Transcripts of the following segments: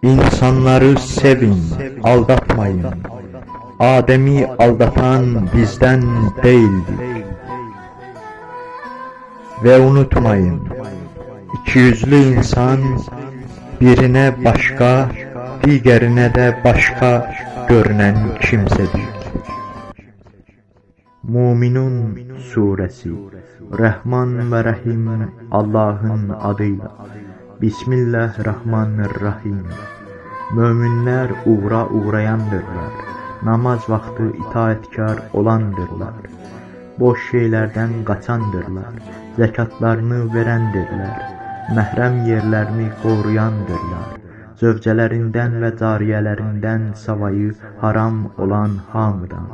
İnsanları sevin, aldatmayın. Adem'i aldatan bizden değildir. Ve unutmayın, ikiyüzlü insan birine başka, diğerine de başka görünen kimsedir. Müminun suresi. Rahman ve Rahim Allah'ın adıyla. Bismillahirrahmanirrahim. Müminler uğrayandırlar. Namaz vakti itaatkar olandırlar. Boş şeylerden kaçandırlar. Zekatlarını verendirler. Məhrəm yerlerini qoruyandırlar. Zövcələrindən ve cariyələrindən savayı haram olan hamıdan.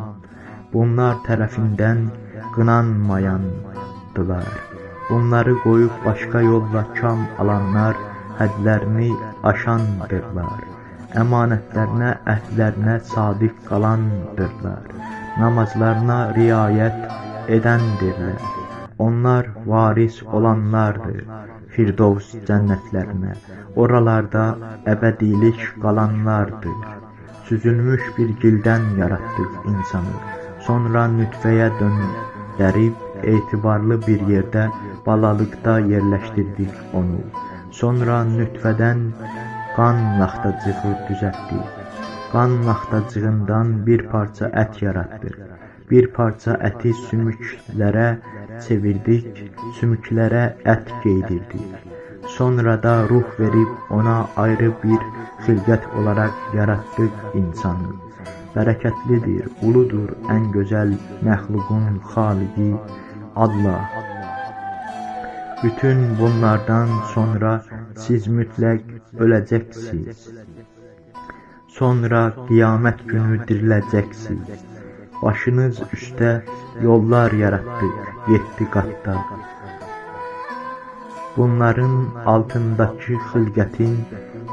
Bunlar tərəfindən qınanmayandılar. Bunları qoyub başqa yolla kam alanlar hədlərini aşandırlar. Əmanətlərinə, əhdlərinə sadiq qalandırlar. Namazlarına riayət edəndirlər. Onlar varis olanlardır Firdevs cənnətlərinə. Oralarda əbədilik qalanlardır. Süzülmüş bir gildən yaratdıq insanı. Sonra nütfəyə döndərib etibarlı bir yerdə balalıqda yerləşdirdik onu. Sonra nütfədən qan laxtacığı düzəltdik. Qan laxtacığından bir parça ət yaratdıq. Bir parça əti sümüklərə çevirdik, sümüklərə ət geydirdik. Sonra da ruh verib ona ayrı bir xilqət olaraq yaratdıq insanı. Bərəkətlidir, uludur ən gözəl məxluqun xaliqi Allah. Bütün bunlardan sonra siz mütləq öləcəksiniz. Sonra qiyamət günü diriləcəksiniz. Başınız üstə yollar yaratdıq 7 qatda. Bunların altındakı xilqətin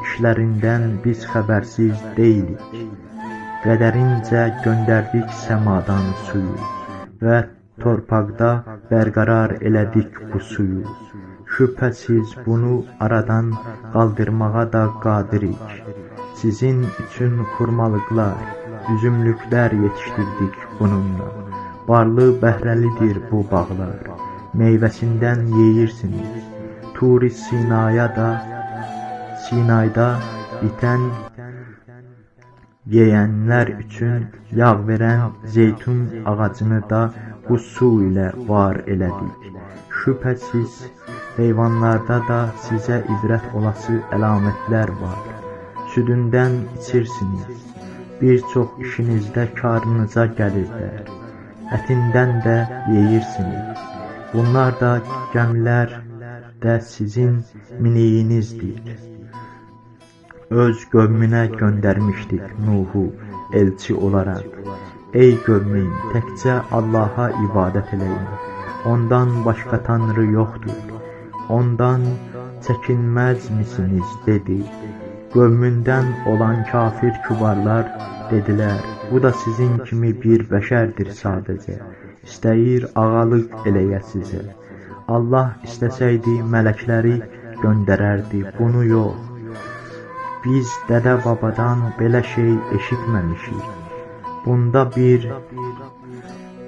işlərindən biz xəbərsiz deyilik. Qədərincə göndərdik səmadan suyu və torpaqda bərqərar elədik bu suyu. Şübhəsiz bunu aradan qaldırmağa da qadirik. Sizin üçün xurmalıqlar, üzümlüklər yetişdirdik bununla. Barlı bəhrəlidir bu bağlar. Meyvəsindən yeyirsiniz. Tur-i Sinayda bitən yeyənlər üçün yağ verən zeytun ağacını da bu su ilə var elədik. Şübhəsiz heyvanlarda da sizə ibrət olası əlamətlər var. Südündən içirsiniz. Bir çox işinizdə karınıza gəlirlər. Ətindən də yeyirsiniz. Bunlar da gəmilər də sizin miniyinizdir. Öz qövmünə göndərmişdik Nuhu elçi olaraq. Ey qövmüm, təkcə Allaha ibadət eləyin. Ondan başqa tanrı yoxdur. Ondan çəkinməz misiniz dedi. Qövmündən olan kafir kübarlar dedilər, bu da sizin kimi bir bəşərdir sadəcə. İstəyir ağalıq eləyə sizə. Allah istəsəydi mələkləri göndərərdi, bunu yox. Biz dədə-babadan belə şey eşitməmişik. Bunda bir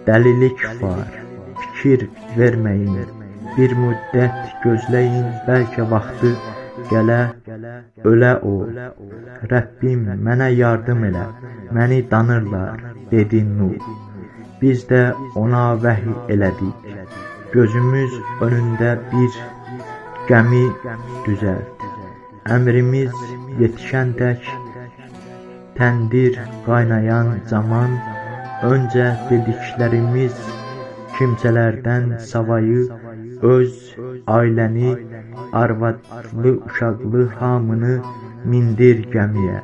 dəlilik var. Fikir verməyin. Bir müddət gözləyin, bəlkə vaxtı gələ, ölə o. Rəbbim, mənə yardım elə, məni danırlar, dedi Nuh. Biz də ona vəhy elədik. Gözümüz önündə bir gəmi düzəlt. Əmrimiz yetişən tək təndir qaynayan zaman öncə dediklərimiz kimsələrdən savayı öz ailəni, arvadlı, uşaqlı hamını mindir gəmiyə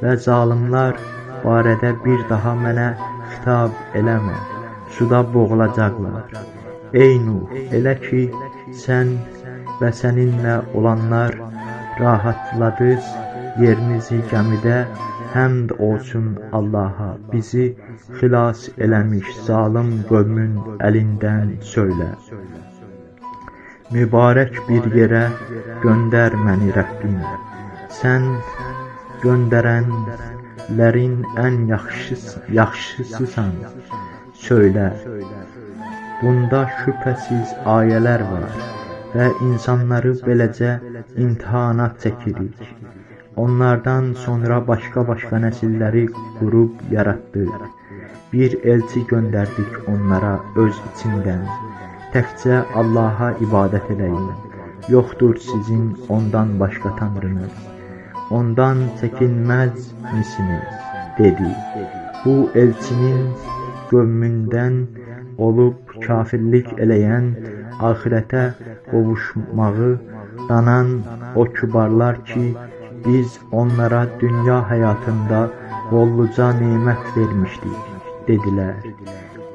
və zalimlar barədə bir daha mənə xitab eləmə, suda boğulacaqlar. Ey Nuh, elə ki sən və səninlə olanlar rahatladınız yerinizi gəmidə, həmd olsun Allaha, bizi xilas eləmiş zalim qövmün əlindən söylə. Mübarək bir yerə göndər məni Rəbbim. Sən göndərənlərin ən yaxşısısan, söylə. Bunda şübhəsiz ayələr var və insanları beləcə imtihana çəkirik. Onlardan sonra başqa nəsilləri qurub yaratdıq. Bir elçi göndərdik onlara öz içindən. Təkcə Allaha ibadət eləyin. Yoxdur sizin ondan başqa tanrınız. Ondan çəkinməz misiniz? Dedi. Bu elçinin qövmündən olub kafirlik eləyən, axirətə qovuşmağı danan o kübarlar ki, biz onlara dünya həyatında bolluca nemət vermişdik, dedilər.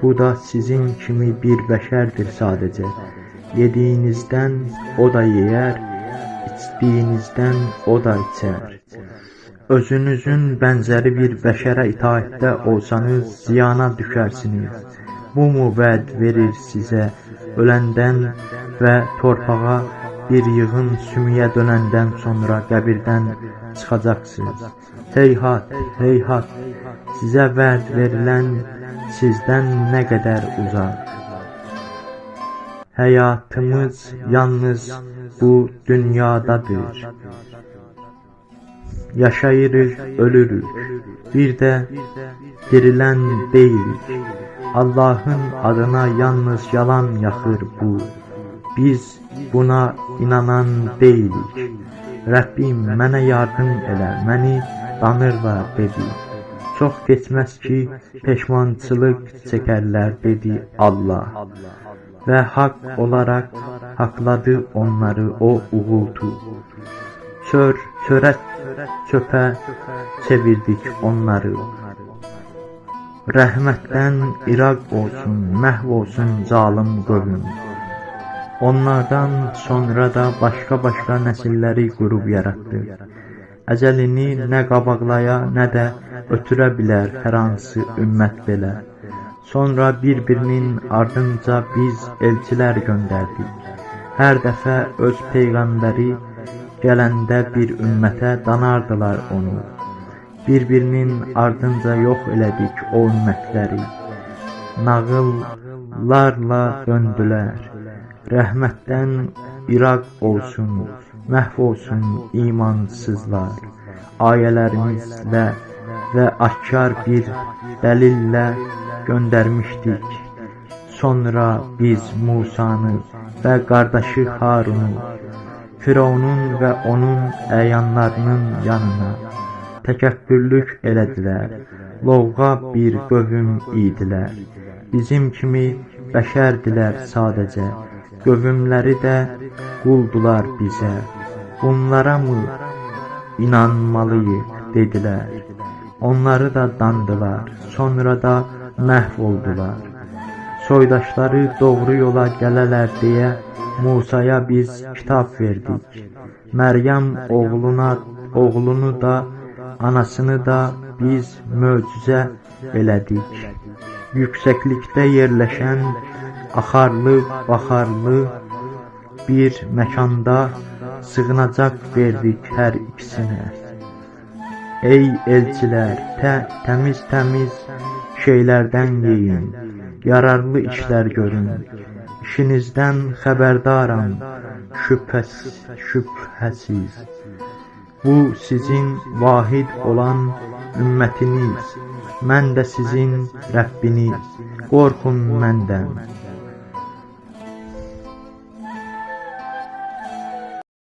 Bu da sizin kimi bir bəşərdir sadəcə. Yediyinizdən o da yeyər, içdiyinizdən o da içər. Özünüzün bənzəri bir bəşərə itaətdə olsanız ziyana düşərsiniz. Bu mu vəd verir sizə öləndən və torpağa bir yığın sümüyə dönəndən sonra qəbirdən çıxacaqsınız. Heyhat, heyhat, sizə vəd verilən sizdən nə qədər uzaq. Həyatımız yalnız bu dünyadadır. Yaşayırıq, ölürük, bir də dirilən deyilik. Allahın adına yalnız yalan yaxır bu. Biz buna inanan deyilik. Rəbbim mənə yardım elə, məni danırlar, dedi. Çox keçməz ki, peşmançılıq çəkərlər, dedi Allah. Və haqq olaraq haqladı onları o uğultu. Çöpə çevirdik onları. Rəhmətdən iraq olsun, məhv olsun zalim qövm. Onlardan sonra da başqa nəsilləri qurub yaratdı. Əcəlini nə qabaqlaya, nə də ötürə bilər hər hansı ümmət belə. Sonra bir-birinin ardınca biz elçilər göndərdik. Hər dəfə öz peyğəmbəri gələndə bir ümmətə danardılar onu. Bir-birinin ardınca yox elədik o ümmətləri. Nağıllarla döndülər. Rəhmətdən iraq olsun, məhv olsun imansızlar. Ayələrimizlə və aşkar bir dəlillə göndərmişdik. Sonra biz Musanı və qardaşı Harunu Firavunun və onun əyanlarının yanına təkəbbürlük elədilər. Lovğa bir qövm idilər. Bizim kimi bəşərdilər sadəcə. Qövmləri də quldular bizə. Bunlara mı inanmalıyıq, dedilər. Onları da dandılar, sonra da məhv oldular. Soydaşları doğru yola gələlər deyə Musaya biz kitab verdik. Məryəm oğlunu da, anasını da biz möcüzə elədik. Yüksəklikdə yerləşən axarlı, baxarlı bir məkanda sığınacaq verdik hər ikisinə. Ey elçilər, təmiz şeylərdən yeyin, yararlı işlər görün. İşinizdən xəbərdaram, şübhəsiz. Bu sizin vahid olan ümmətiniz, mən də sizin Rəbbiniz. Qorxun məndən.